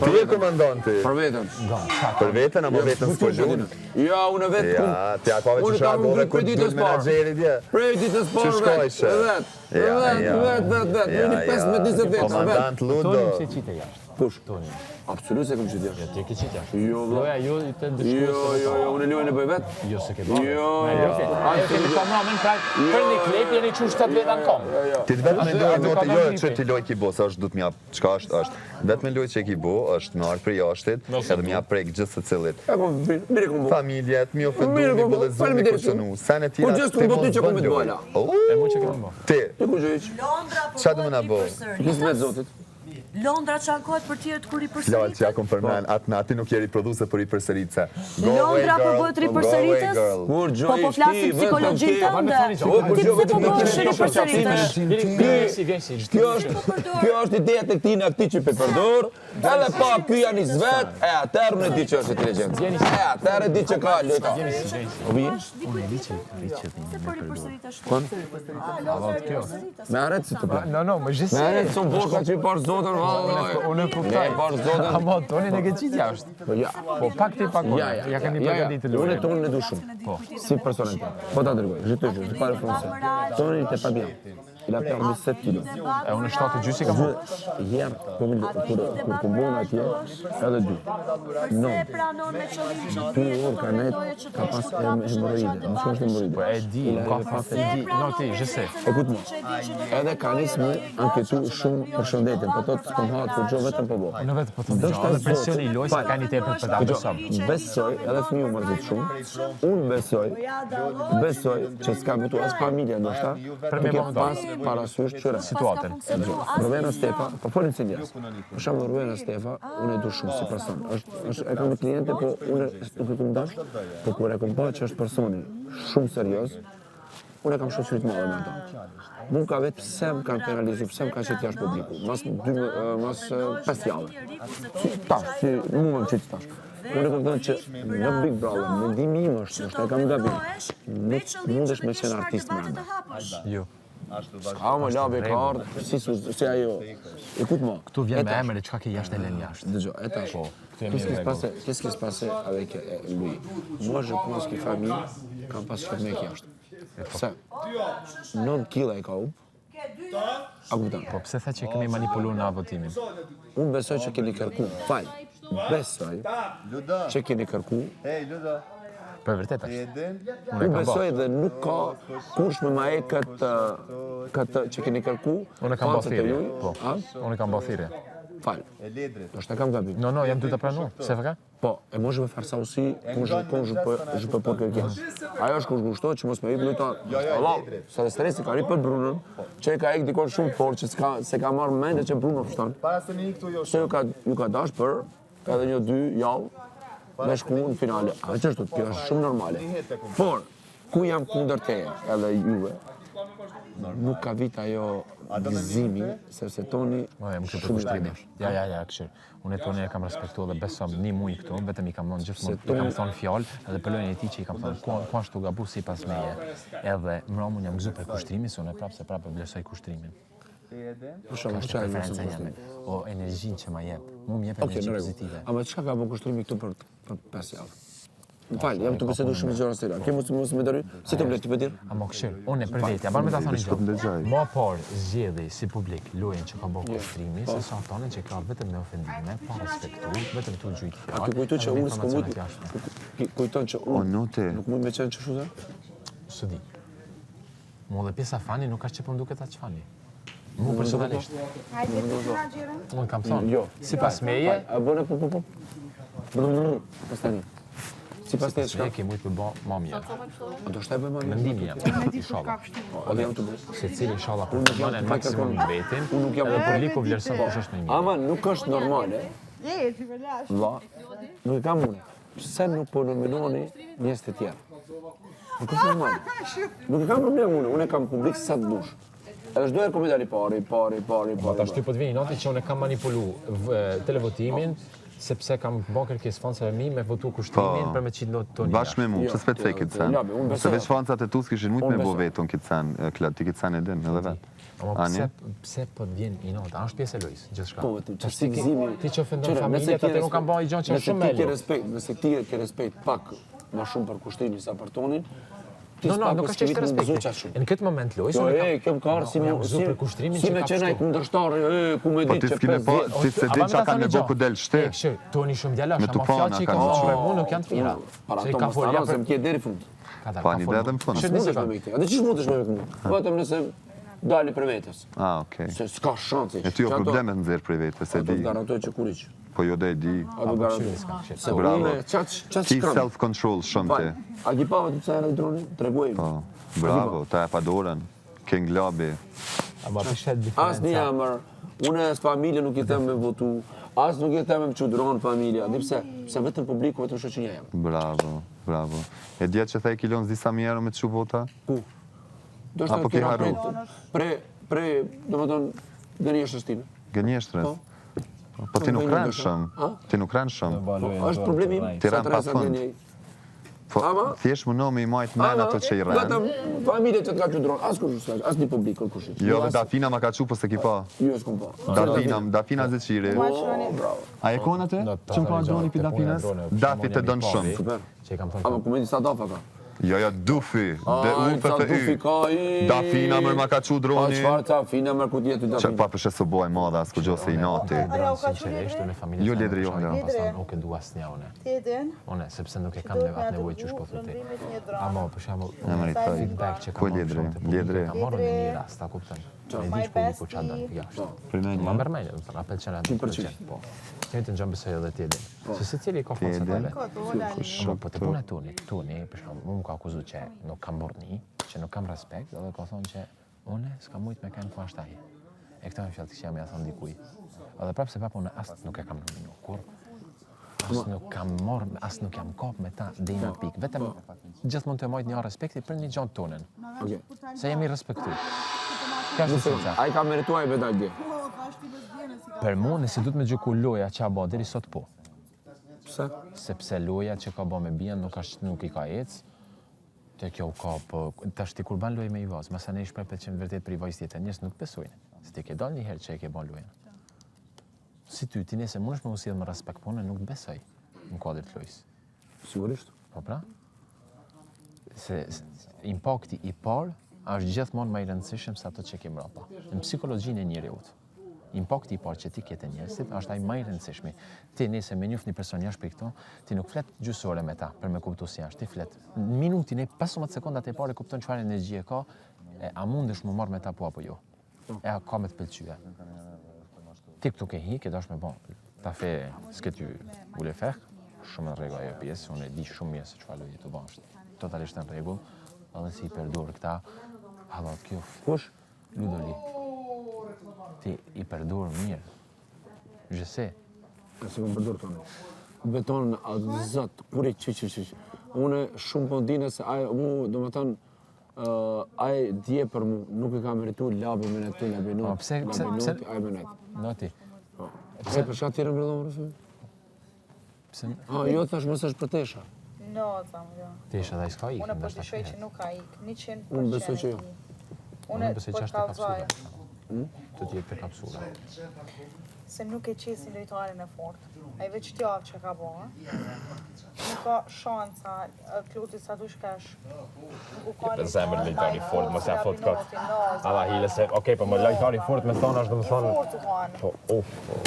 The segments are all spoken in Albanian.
Ti e komandanti. Për veten. Për veten apo vetën s'polun? Ja, unë vetë. Ja, ti akove që shagove kur të menaxheri dje. Prej ditës parë. Që shkojshe? Vet. Vini 15-20 veta. Komandant Ludo. Toni pse qite jashtë? Kush? Toni. Absolut se kom qit jashtë. Ti e ke qite jashtë. Jo, Loja jo i të dëshkuar. Jo, unë luajnë bëj vet. Jo se ke bërë. Jo. Ajo kemi kamerën për një klip jeni çu 7 veta në kom. Ti vetëm mendoj notë jo që ti loj kibo, sa është du të më jap çka është. Vetëm mendoj që kibo është në ardh për jashtit, edhe më jap prek gjithë secilit. Mirë kom. Familjet, mi ofendu, mi bollëzon, mi kursonu. Sa në tira. Po gjithë kom botë që kom të bëla. E mu që kemi bë. Ti. Ti ku je? Çfarë do më na bëj? Kismet zotit. Londra çankohet për tjerët kur i Lalt përsëritet. që ja kom përmen, atë nati nuk je riproduse për i përsëritse. Londra po bëhet ripërsëritës? Po po flasim psikologjin tënde. Ti pse po bëhesh ripërsëritës? Kjo është ideja tek ti në këti që pe përdor, edhe pa ky janë i zvet, e atërë unë e di që është inteligencë. E atërë e di që ka leta. O vi? Unë e di që Se po ripërsëritesh. Me arret si të pra. No, më gjithë. Me arret son borka që i parë zotën, Unë e kuptoj. Ne parë zotën. Amo Toni ne ke qit jashtë. Po ja. Po pak ti pak. Ja keni përgatitur Unë Lori. tonin e du shumë. Po. Si personin të. Po ta dërgoj, je parle français. Tonin t'es pas bien. Il a perdu 7 kilos. E unë 7.5 ka bërë. Hier, kur kombon atje, edhe 2. Non. Ty orë ka net, ka pas hemoroide. Në që është hemoroide. Po e di, ka pas e di. No ti, je sais. Écoute-moi. Edhe ka nisë me anketu shumë për shëndetin, po të s'kom hatë për gjo vetëm po bo. Unë vetë po të dëgjoj. Edhe presioni i lojës ka një tepër për ta besom. Besoj, edhe fëmiu mërzit shumë, unë besoj që s'ka bëtu as familja ndoshta, të ke pas parasysh qëre. Situatën. Ruvena Stefa, po folim si njerës. Për shumë Ruvena Stefa, unë e du shumë si person. E kam kliente, po unë nuk e kom dash, po kur e kom pa që është personi shumë serios, unë e kam shoqërit madhe me ata. Mun ka vetë pse më kanë penalizu, pse më kanë qëtë jashtë publiku. Mas 5 javë. Tash, si mu më qëtë tash. Unë e kom thënë që në Big Brother, mendimi im është e kam gabim, nuk mundesh me qenë artist më anda. Jo. Ska më labe ka ardhë, si ajo, écoute-moi. Këtu vjen me emër e çka ke jashtë Elen jashtë. Dëgjo, étage. Qu'est-ce qui se passait avec lui? Moi, je pense que famille kam pas shumë me jashtë. Pse? 9 kila e ka up. A kupton? Po pse tha që kemi manipuluar në votimin? Unë besoj që keni kërku, besoj që keni kërku. Për vërtet është. Unë besoj dhe nuk ka kush me ma e këtë që keni kërku. Unë kam bërë thirrje. Po. Unë kam bërë thirrje. Falë. Nështë kam gabim. No, jam të pranu. C'est vrai? Po, et moi je vais faire ça aussi quand je peux pas quelqu'un. Ajo është kush gushto që mos me hip lujta. Allah, sa dhe stresi ka ri për Brunën, që e ka ek dikon shumë fort, që se ka marrë mende që Bruno fështan. Se ju ka dash për edhe 1-2 javë, me shku në finale. A që është, kjo është shumë normale. Por, ku jam kundër teje, edhe juve, nuk ka vit ajo gëzimi, sepse Toni shumë i dash. Ja, këshir. Unë e Toni e kam respektu dhe besom një muj këtu, vetëm i kam thonë gjithmonë, i kam thonë fjallë, edhe për lojën e ti që i kam thonë, ku ashtu gabu si pas meje. Edhe mramun jam gëzu për kushtrimi, se unë e prapë vlerësoj kushtrimin. Ka është preferenca jeme, o energjin që ma jep, mu m'jep energji pozitive. A me qka ka bo kushtrimi këtu për 5 javë? Më falë, jam të besedu shumë gjëra sera. Ke mos me dëry? Si të vlet, ti për dirë? A mo këshir, unë e për vetja, barë me ta thoni gjë. Ma par zgjedhi si publik lojën që ka bo kushtrimi, se sa tonen që ka vetëm me ofendime, pa respektu, vetëm tu gjujtë fjallë. A ki kujtu që unë s'ko mujtë, kujton që unë nuk mujtë me qenë që shuze? Së di. Mu dhe pjesa fani nuk ka që për mduket atë që fani. Mu personalisht. Unë kam thonë, si pas meje... A bëne po. Pas tani. Si pas të shka? Ke mujtë për bo ma mjerë. A do shtaj për ma mjerë? Mendimi jam, inshallah. Edhe jam të bëjë? Se cili inshallah për të banë në maksimum në vetin, edhe për liku vlerësën kush është në mirë. Ama nuk është normale. Va, nuk e kam unë. Se nuk po nominoni njës të tjerë. Nuk është normale. Nuk e kam problem unë e kam publik sa të dush. Edhe shdo e komedari pari. Ta shty po të vini noti që unë e kam manipulu televotimin, sepse kam bërë kërkes fansave mi me votu kushtrimin për me qitë lotë Toni. Bashkë me mu, që s'pet se këtë sen. Se veç fansat e tu s'kishin mujtë me bo vetën këtë sen, ti këtë sen e din, edhe vetë. Ama pse po të vjen i nota? Është pjesë e lojës, gjithçka. Po, çështja e gëzimit. Ti që ofendon familjen, atë nuk kanë bërë gjë që është shumë e lehtë. Nëse ti ke respekt pak më shumë për kushtrimin se për tonin, nuk është çështje respekti. Në këtë moment lojës kam qarë si për kushtrimin që ka qenë ai kundërshtar, ku më di që ti se di çka kanë nevojë ku del shtet. Toni shumë djalash, ama fjalë që kanë thënë për mua nuk janë të mira. Para to mos ta rasem ke deri fund. Pa një dhe më fund. Atë ç'është mundesh me këtë? Vetëm nëse dali për vetes. Okej. Se s'ka shanse. E ty o probleme të nxjerr për vetes, e di. Do garantoj që kuriq. Po jo dhe e di. Se bravo. Çat Ti self-control shumë ti. A ki pa vetë pse era dronin? Treguaj. Po. Bravo, ta e pa dorën. Ke nglabi. Ama pse diferenca? Asnjë emër. Unë as familje nuk i them me votu. As nuk i them me çudron familja. Di pse? Pse vetëm publiku, vetëm shoqëria jam. Bravo, bravo. E dia që thaj kilon disa mijë me çu vota? Ku? Do të pre, domethënë gënjeshtërës time. Gënjeshtërës? Po ti nuk rënë shumë. Ti nuk rënë shumë. Është problemi im. Ti rënë pa fund. Po, thjesht më nomi i majt men ato që i rënë. Vetëm familje që të ka qudron, as një publik, kërkush. Jo, dhe Dafina ma ka qu, po se ki pa. Jo, s'kom pa. Dafina Zeqiri. A e konë atë? Që më ka droni për Dafinas? Dafi të donë shumë. Super. Ama ku me disa dafa ka? Jo, Dufi. Dufi ka i... Dafina mërë ma ka qu droni. Qfarë Dafina mërë ku tjetë Dafina? Që pa përshë së boj madha, s'ku gjo se i nati. Jo, ledri, jo, Nuk e du asnja une. Une, sepse nuk e kam atë nevoj që shpo thuti. Ama, për shembull, feedback që kam marrë shumë të publiku, kam marrë në një rast, ta kuptën. Me di që publiku që adën jashtë. Ma mërmenjë, më thënë, apel që në 100%. Po. Një të në gjëmë besoj edhe tjedi. Se se cili ka fatë të tëve. Po të puna tuni, për shembull, mu më ka akuzu që nuk kam borni, që nuk kam respekt, edhe ka thonë që une s'ka mujt me kënë ku ashtë aje. E këta me fjallë të këshja me jathon dikuj. Edhe prapë se prapë une asë nuk e kam nëminu, kur asë nuk kam morë, asë nuk jam kap me ta dhe i në pikë. Vetëm gjithmonë të majt një respekti për një gjatë tonën. Se jemi respektu. Ka është esenca. A i ka merituar i vedal dje? Për mu, nësi du të me gjyku loja që a ba deri sot po. Pse? Sepse loja që ka ba me bijen nuk i ka ecë, të kjo ka po... Ta shti kur ban lojë me i vazë, masa ne i shprej 100% vërtet për i vazë tjetër, njës nuk besojnë. Se ti ke dal një herë që e ke ban lojën. Si ty, ti nese mund është me usidhë me respekt pone, nuk besoj në kuadrë të lojës. Sigurisht. Po pra? Se impakti i parë është gjithmonë më i rëndësishëm se ato që ke mbrapa. Në psikologjinë e njeriut. Impakti i parë që ti ke te njerëzit është ai më i rëndësishmi. Ti nëse me njëft një person jashtë prej këto, ti nuk flet gjysore me ta për me kuptu si është, ti flet. Në minutin e 15 sekondat e parë kupton çfarë energjie ka, a mundesh më marr me ta po apo jo. E a ka me të pëlqyer. Ti këtu ke hi, ke dash me bon. Ta fe s'ke ty ule fer, shumë në rregull ajo pjesë, unë e di shumë mirë se çfarë lloji të bash. Totalisht në rregull, edhe si i përdor këta. Hallo, kjo. Kush? Ludoli. Ti i përdor mirë. Je sais. Nëse më përdor tonë. Beton, zot, kuri që. Unë shumë po ndine se do më thonë, ai dje për mu, nuk e ka meritu labë me në të labinut. Pse? Ai me net. Noti. Pse për shka tjere më rëdhëm rëfë? Pse? Jo, thash mësë është për tesha. No, thamë, jo. Tesha dhe i s'ka ikë. Unë për të shoj që nuk ka ikë, 100%. Unë besoj që jo. Unë besoj që është të kapsula. Të tjetë të kapsula. Se nuk e qesin lojtarin e fort. A i veç t'javë që ka bo, nuk ka shansa, Kluti sa du shkesh. Për zemër lojtari fort, mos ja thot kot. Alla hile se, okej, po më lojtari fort me thonë është dhe më thonë... Fort të kanë.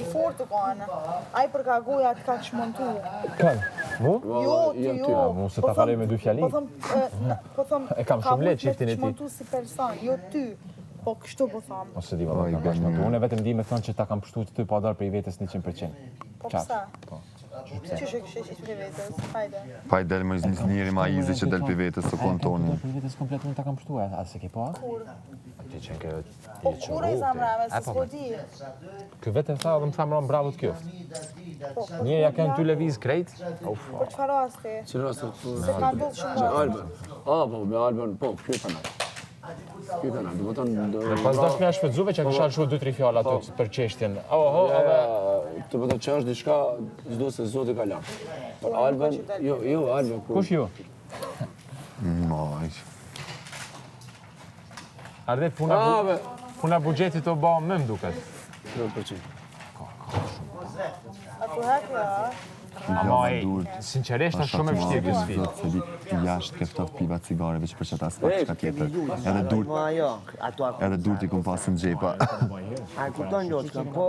I fort të kanë. A i përka goja të ka që montu. Kanë? Mu? Jo, ty jo. Mu se ta falej me dy fjali. Po thëm, E kam shumë letë qiftin e ti. ka montu si person, jo ty. Po kështu po thamë. Ose di valla, kam bashkëtu. Unë vetëm di me thonë që ta kam pështu të ty pa darë për i vetës 100%. Po pse? Qështë e kështë për vetës? Hajde. Pa i del më njëri ma izi që del për vetës të kontonin. Për vetës komplet unë ta kam pështu, a se ke pa? Kur? Ti qenë ke... Po kur e zamrave, se s'po di. Kë vetëm tha dhe më tha më bravo të kjo. Njëri ja kanë ty leviz krejt. Për çfarë rasti? Që rasti? Se ka ndodhur shumë. Alban. Po, me Alban, po, kjo e kanal. Kjo e kanal, do më tonë... Pas dash me a shpëtzuve që kisha shu 2-3 fjalla ato për qeshtjen. Të më tonë që është diçka, zdo se Zoti ka lartë. Për Alban, jo, Alban. Kush ju? Maj. Arde puna... Puna buxhetit të bëhem më duket. 30%. Atëherë Ama sinqerisht është shumë e vështirë kjo sfidë. Se di jashtë ke ftoft piva cigareve që për çata s'ka çka tjetër. Edhe dur. Edhe dur ti kum pasën xhepa. A kupton Loçka, po